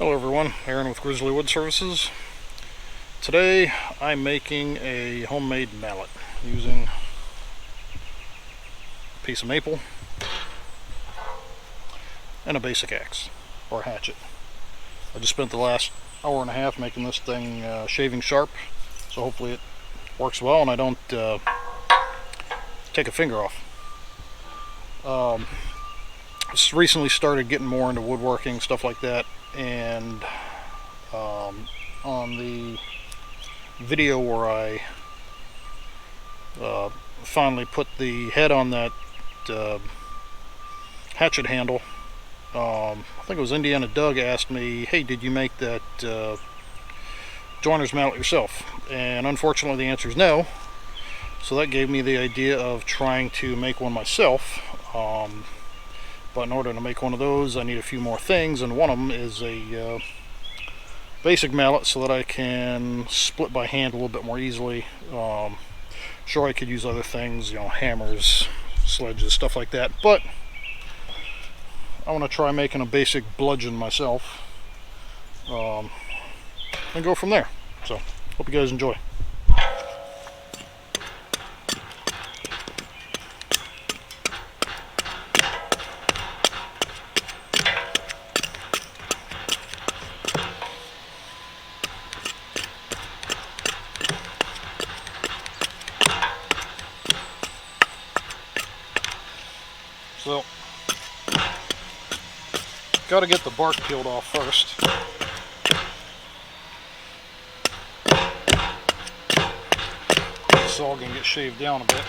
Hello everyone, Aaron with Grizzly Wood Services. Today I'm making a homemade mallet using a piece of maple and a basic axe or hatchet. I just spent the last hour and a half making this thing shaving sharp, so hopefully it works well and I don't take a finger off. Just recently started getting more into woodworking, stuff like that, and on the video where I finally put the head on that hatchet handle, I think it was Indiana Doug asked me, hey, did you make that joiner's mallet yourself? And unfortunately the answer is no, so that gave me the idea of trying to make one myself. But in order to make one of those, I need a few more things, and one of them is a basic mallet so that I can split by hand a little bit more easily. Sure, I could use other things, you know, hammers, sledges, stuff like that, but I want to try making a basic bludgeon myself and go from there. So, hope you guys enjoy. So, got to get the bark peeled off first. This is all going to get shaved down a bit.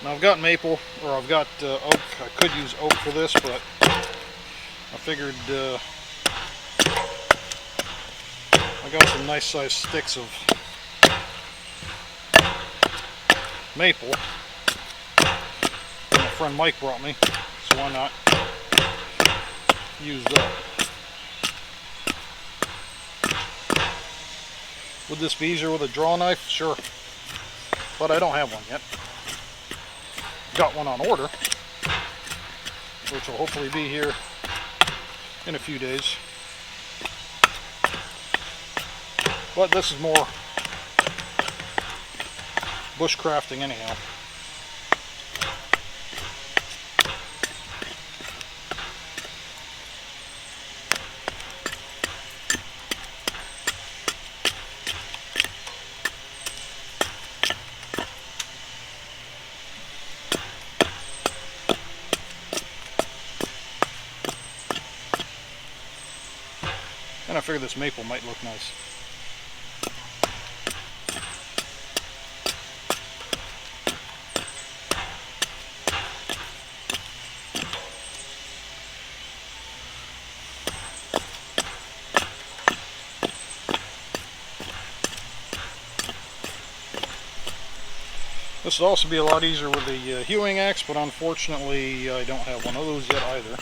Now I've got maple, or I've got oak. I could use oak for this, but I figured I got some nice sized sticks of maple my friend Mike brought me, so why not use that. Would this be easier with a draw knife? Sure, but I don't have one yet. Got one on order, which will hopefully be here in a few days. But this is more bushcrafting anyhow. And I figure this maple might look nice. This would also be a lot easier with the hewing axe, but unfortunately I don't have one of those yet either.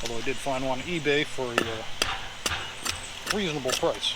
Although I did find one on eBay for a reasonable price.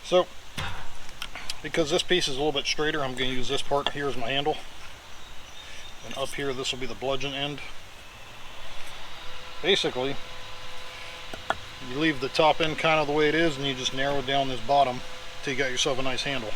So, Because this piece is a little bit straighter, I'm going to use this part here as my handle. And up here, this will be the bludgeon end. Basically, you leave the top end kind of the way it is, and you just narrow down this bottom until you got yourself a nice handle.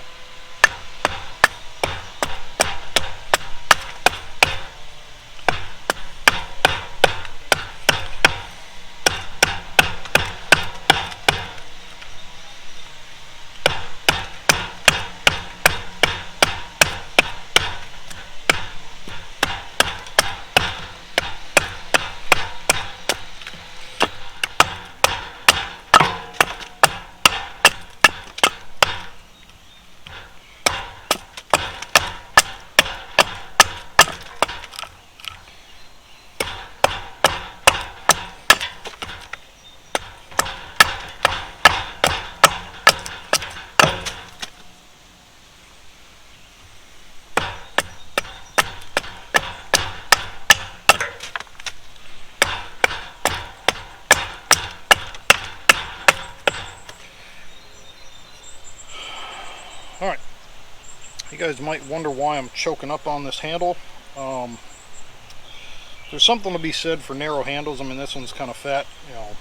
Alright, you guys might wonder why I'm choking up on this handle. There's something to be said for narrow handles. I mean, this one's kind of fat, you know.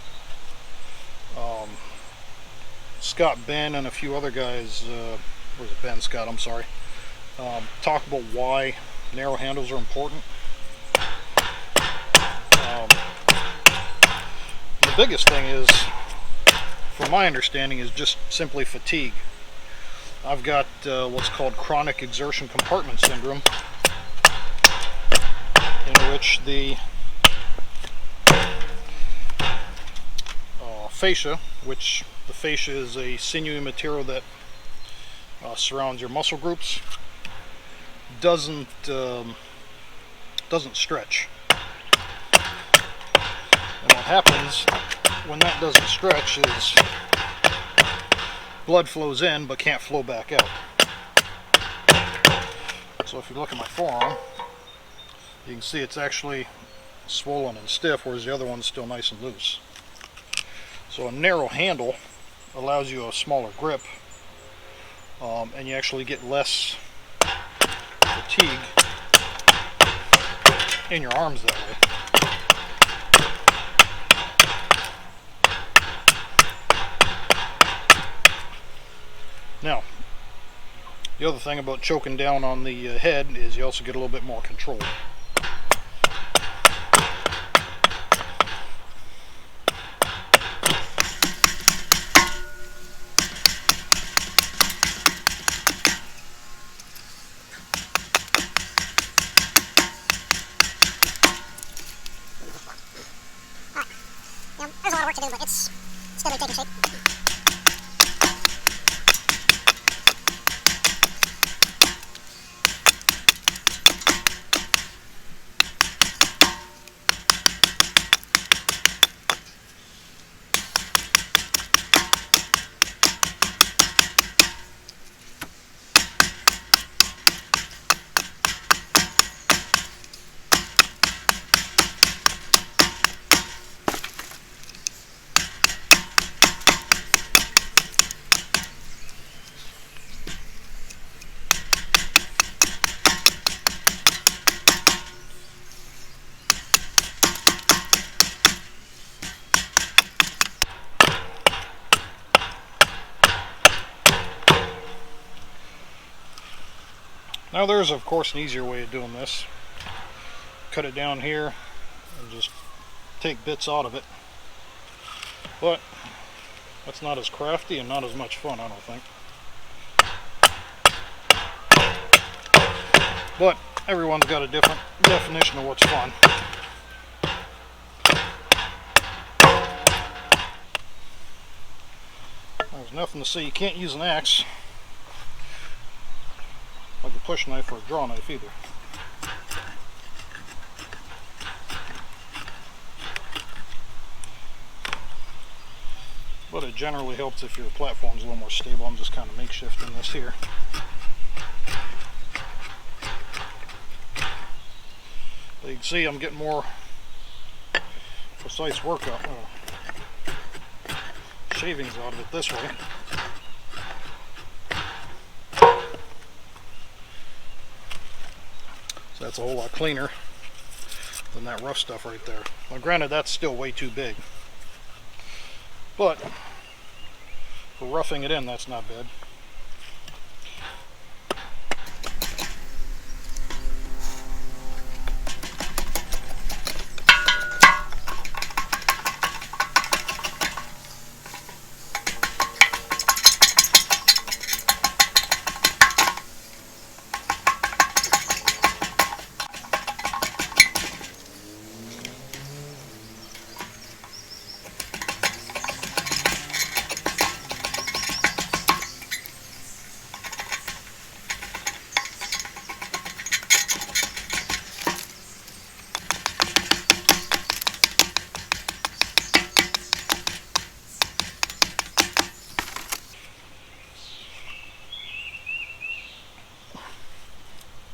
Scott Ben and a few other guys, or was it Ben Scott, I'm sorry, talk about why narrow handles are important. The biggest thing is, from my understanding, is just simply fatigue. I've got what's called chronic exertion compartment syndrome, in which the fascia, which the fascia is a sinewy material that surrounds your muscle groups, doesn't stretch. And what happens when that doesn't stretch is blood flows in but can't flow back out. So if you look at my forearm, you can see it's actually swollen and stiff, whereas the other one's still nice and loose. So a narrow handle allows you a smaller grip, and you actually get less fatigue in your arms that way. Now, the other thing about choking down on the head is you also get a little bit more control. There's a lot of work to do, but it's steadily taking shape. Now there's of course an easier way of doing this. Cut it down here and just take bits out of it. But that's not as crafty and not as much fun, I don't think. But everyone's got a different definition of what's fun. There's nothing to say you can't use an axe, like a push knife or a draw knife either. But it generally helps if your platform's a little more stable. I'm just kind of makeshifting this here. But you can see I'm getting more precise workout shavings out of it this way. That's a whole lot cleaner than that rough stuff right there. Now granted, that's still way too big, but for roughing it in, that's not bad.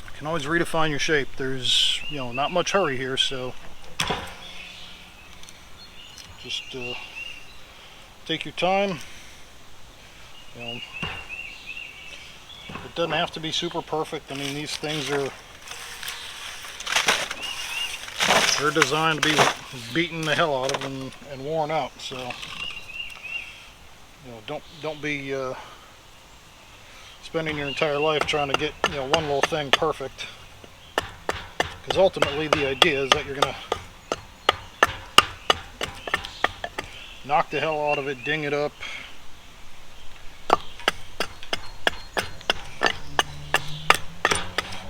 You can always redefine your shape. There's, not much hurry here, so just take your time. It doesn't have to be super perfect. I mean, these things they're designed to be beaten the hell out of and worn out. So don't be spending your entire life trying to get one little thing perfect, because ultimately the idea is that you're gonna knock the hell out of it, ding it up,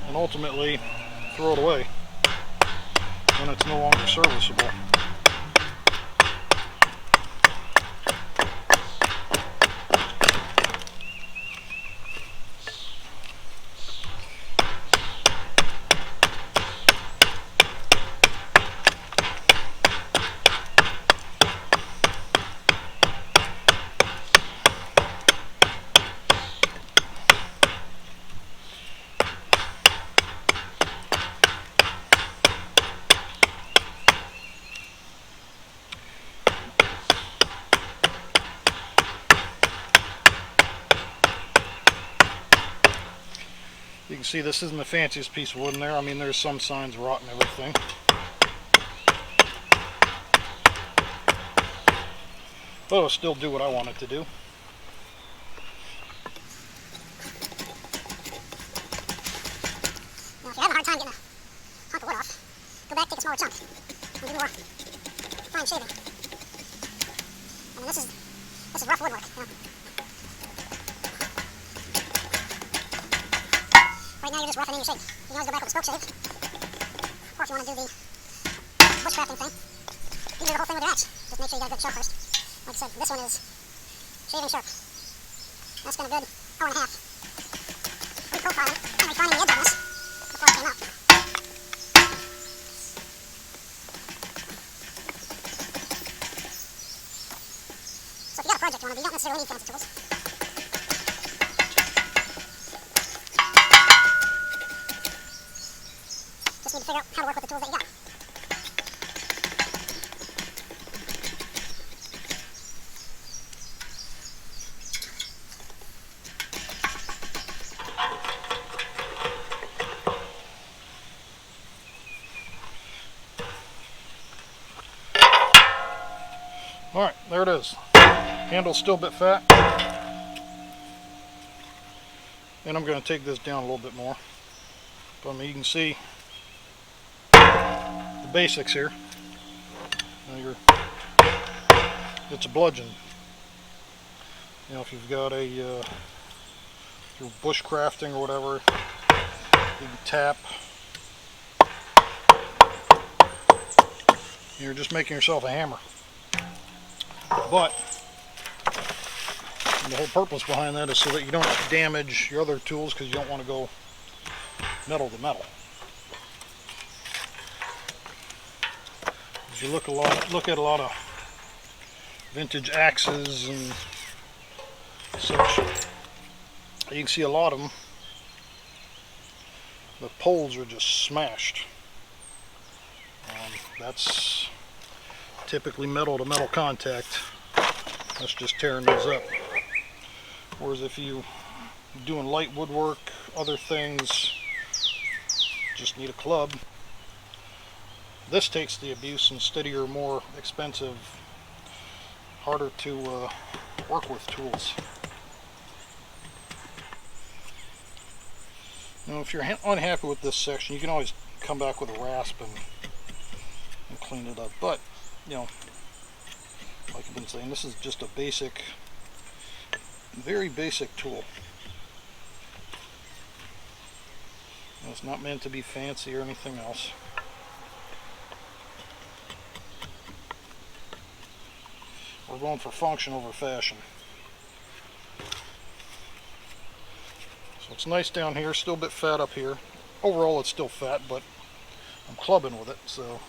and ultimately throw it away when it's no longer serviceable. You can see this isn't the fanciest piece of wood in there. I mean, there's some signs of rot and everything. But it'll still do what I want it to do. Now, if you're having a hard time getting a hunk of wood off, go back, take a smaller chunk, and do more fine shaving. I mean, this is rough woodwork, Right now you're just roughing in your shape. You can always go back with a spoke shave. Or if you want to do the bushcrafting thing, you can do the whole thing with your axe. Just make sure you got a good sharp first. Like I said, this one is shaving sharp. That's been a good hour and a half. Reprofiling and refining the edge on this before it came out. So if you got a project you want to do, you don't necessarily need fancy tools. Just need to figure out how to work with the tools that you got. Alright, there it is. Handle's still a bit fat. And I'm going to take this down a little bit more. But I mean, you can see the basics here. Now it's a bludgeon. If you've got if you're bushcrafting or whatever, you can tap. You're just making yourself a hammer. But the whole purpose behind that is so that you don't damage your other tools, because you don't want to go metal to metal. If you look at a lot of vintage axes and such, you can see a lot of them, the poles are just smashed. That's typically metal to metal contact. That's just tearing these up. Whereas if you're doing light woodwork, other things, just need a club. This takes the abuse instead of your more expensive, harder to work with tools. Now if you're unhappy with this section, you can always come back with a rasp and clean it up. But, you know, like I've been saying, this is just a basic, very basic tool. It's not meant to be fancy or anything else. We're going for function over fashion. So it's nice down here, still a bit fat up here. Overall it's still fat, but I'm clubbing with it, so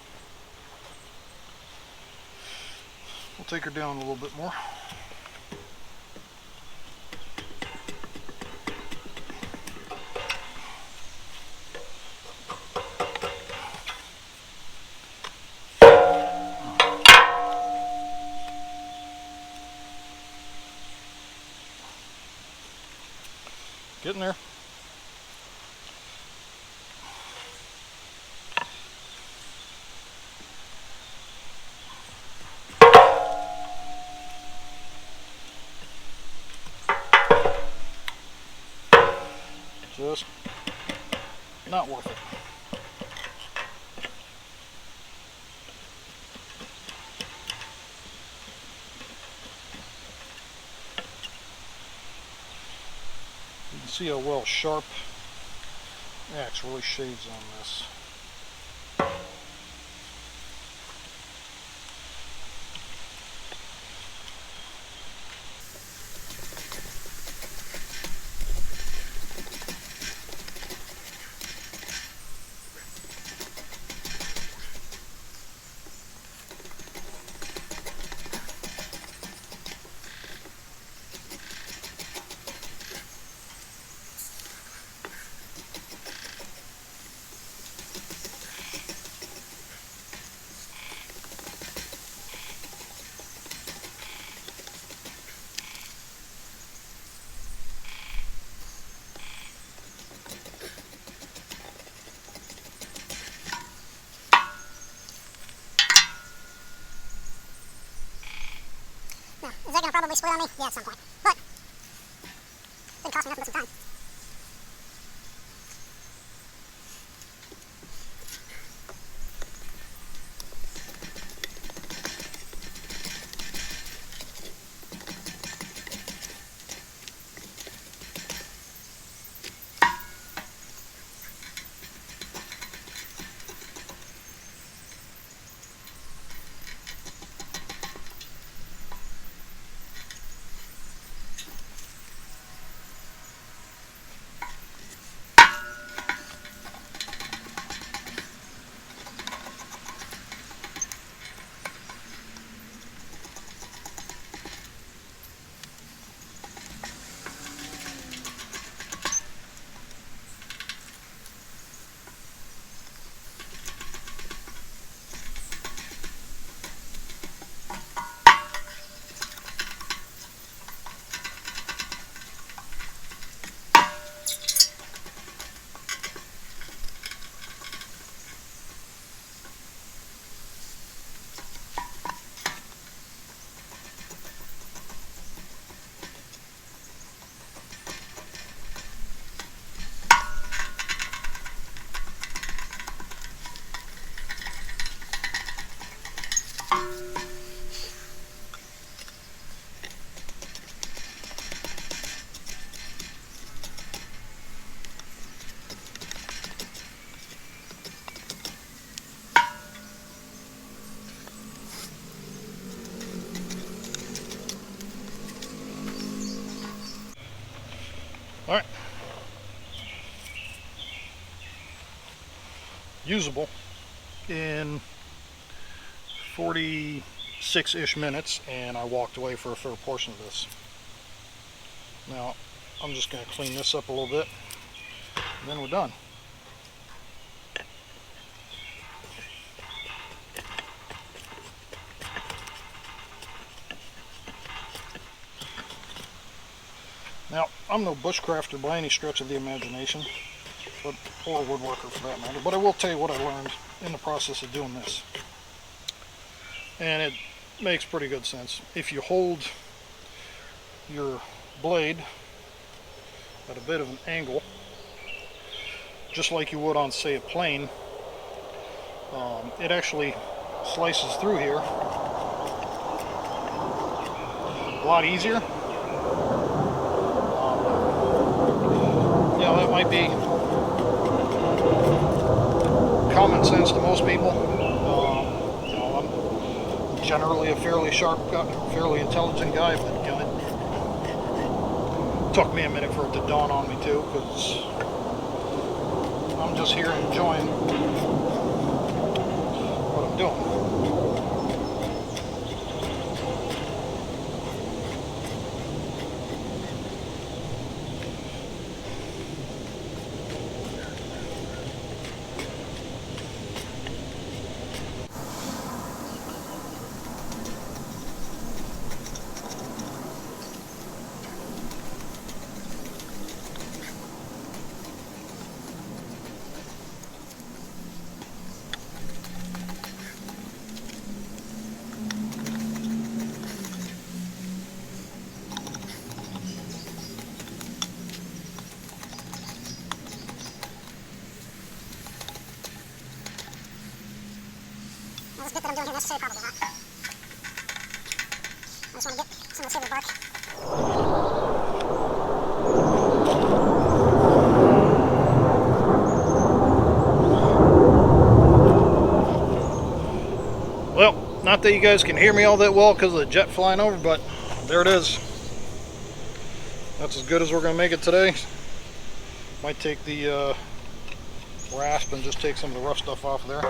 we'll take her down a little bit more. Getting there. Just not worth it. You can see how well sharp the axe really shades on this. Now, is that going to probably split on me? Yeah, at some point. But it didn't cost me nothing but some time. Alright. Usable in 46-ish minutes, and I walked away for a fair portion of this. Now, I'm just going to clean this up a little bit, and then we're done. Now, I'm no bushcrafter by any stretch of the imagination, or a woodworker for that matter. But I will tell you what I learned in the process of doing this. And it makes pretty good sense. If you hold your blade at a bit of an angle, just like you would on, say, a plane, it actually slices through here a lot easier. You know, that might be common sense to most people. You know, I'm generally a fairly sharp guy, fairly intelligent guy, but you know, it took me a minute for it to dawn on me too, because I'm just here enjoying what I'm doing. Now, this bit that I'm doing here necessary? Probably not. I just want to get some of the silver bark. Well, not that you guys can hear me all that well because of the jet flying over, but there it is. That's as good as we're going to make it today. Might take the rasp and just take some of the rough stuff off of there.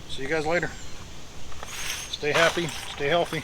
See you guys later. Stay happy, stay healthy.